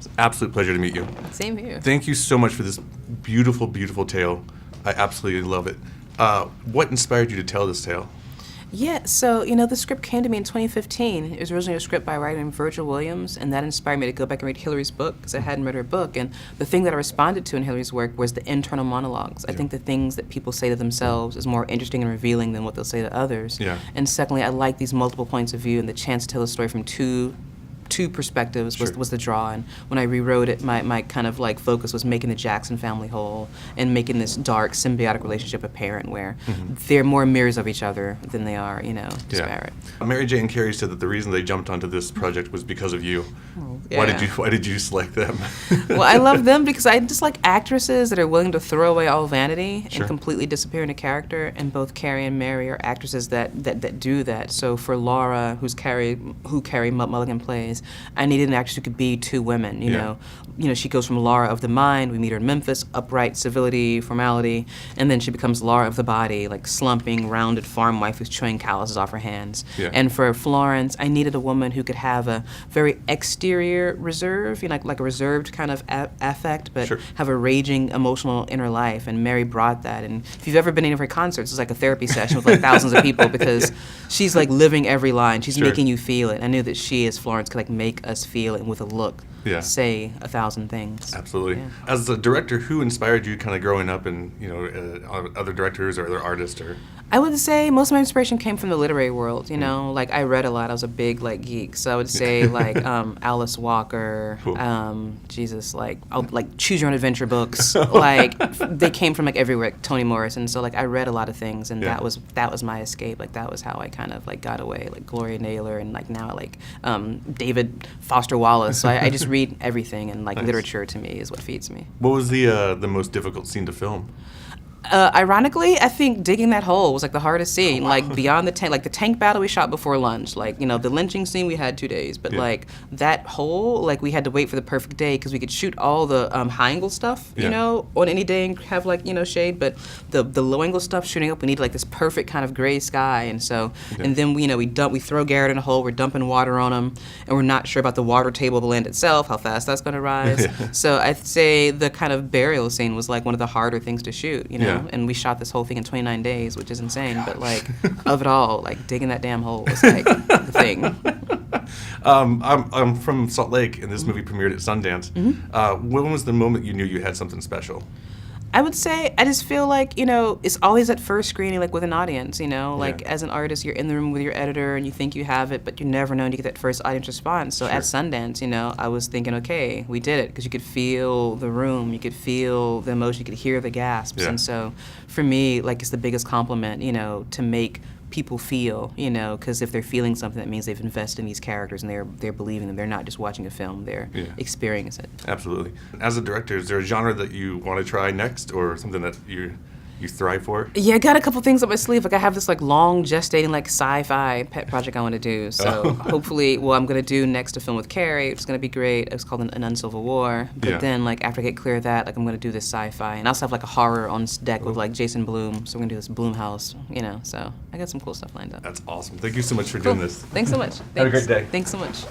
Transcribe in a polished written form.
It's an absolute pleasure to meet you. Same here. Thank you so much for this beautiful, beautiful tale. I absolutely love it. What inspired you to tell this tale? Yeah, so, the script came to me in 2015. It was originally a script by a writer named Virgil Williams, and that inspired me to go back and read Hillary's book, because I hadn't read her book. And the thing that I responded to in Hillary's work was the internal monologues. I think the things that people say to themselves is more interesting and revealing than what they'll say to others. Yeah. And secondly, I like these multiple points of view and the chance to tell a story from two perspectives was the draw. And when I rewrote it, my kind of like focus was making the Jackson family whole and making this dark symbiotic relationship apparent where they're more mirrors of each other than they are, disparate. Yeah. Mary J and Carrie said that the reason they jumped onto this project was because of you. Oh, yeah. Why did you select them? Well, I love them because I just like actresses that are willing to throw away all vanity Sure. and completely disappear into character, and both Carrie and Mary are actresses that do that. So for Laura, who Carrie Mulligan plays, I needed an actress who could be two women. You know, she goes from Laura of the mind. We meet her in Memphis, upright, civility, formality, and then she becomes Laura of the body, like slumping, rounded farm wife who's chewing calluses off her hands. Yeah. And for Florence, I needed a woman who could have a very exterior reserve, like a reserved kind of affect, but Sure. have a raging emotional inner life. And Mary brought that. And if you've ever been to any of her concerts, it's like a therapy session with like thousands of people because she's like living every line. She's Sure. making you feel it. I knew that she, as Florence, could like make us feel it with a look. Yeah. Say 1,000 things. Absolutely. Yeah. As a director, who inspired you kind of growing up and, other directors or other artists or? I would say most of my inspiration came from the literary world, like I read a lot. I was a big like geek. So I would say like Alice Walker, Cool. like choose your own adventure books. Like they came from like everywhere, like Toni Morrison. So like I read a lot of things and Yeah. that was my escape. Like that was how I kind of like got away, like Gloria Naylor and like now like David Foster Wallace. So I just read everything and like Nice. literature to me is what feeds me. What was the most difficult scene to film? Ironically, I think digging that hole was like the hardest scene. Like beyond the tank, like the tank battle we shot before lunch. Like the lynching scene we had 2 days, but Yeah. like that hole, like we had to wait for the perfect day because we could shoot all the high angle stuff, Yeah. on any day and have like shade. But the low angle stuff shooting up, we needed like this perfect kind of gray sky, and so Okay. and then we throw Garrett in a hole. We're dumping water on him, and we're not sure about the water table of the land itself, how fast that's going to rise. Yeah. So I'd say the kind of burial scene was like one of the harder things to shoot, Yeah. And we shot this whole thing in 29 days, which is insane. But like, of it all, like digging that damn hole was like the thing. I'm from Salt Lake, and this movie premiered at Sundance. When was the moment you knew you had something special? I would say I just feel like, it's always at first screening, like with an audience, like Yeah. as an artist, you're in the room with your editor and you think you have it, but you never know when you get that first audience response. So at Sure. Sundance, I was thinking, okay, we did it, because you could feel the room, you could feel the emotion, you could hear the gasps. Yeah. And so for me, like, it's the biggest compliment, to make people feel, because if they're feeling something, that means they've invested in these characters and they're believing them. They're not just watching a film, they're Yeah. experiencing it. Absolutely. As a director, is there a genre that you want to try next, or something that you thrive for? Yeah, I got a couple things up my sleeve. Like I have this like long gestating like sci-fi pet project I want to do. So hopefully, I'm going to do next a film with Carrie, which is going to be great. It's called An Uncivil War. But Yeah. then like after I get clear of that, like I'm going to do this sci-fi, and I also have like a horror on deck with like Jason Blum. So we're going to do this Blum House, So I got some cool stuff lined up. That's awesome. Thank you so much for Cool. doing this. Thanks so much. Have a great Thanks. day. Thanks so much.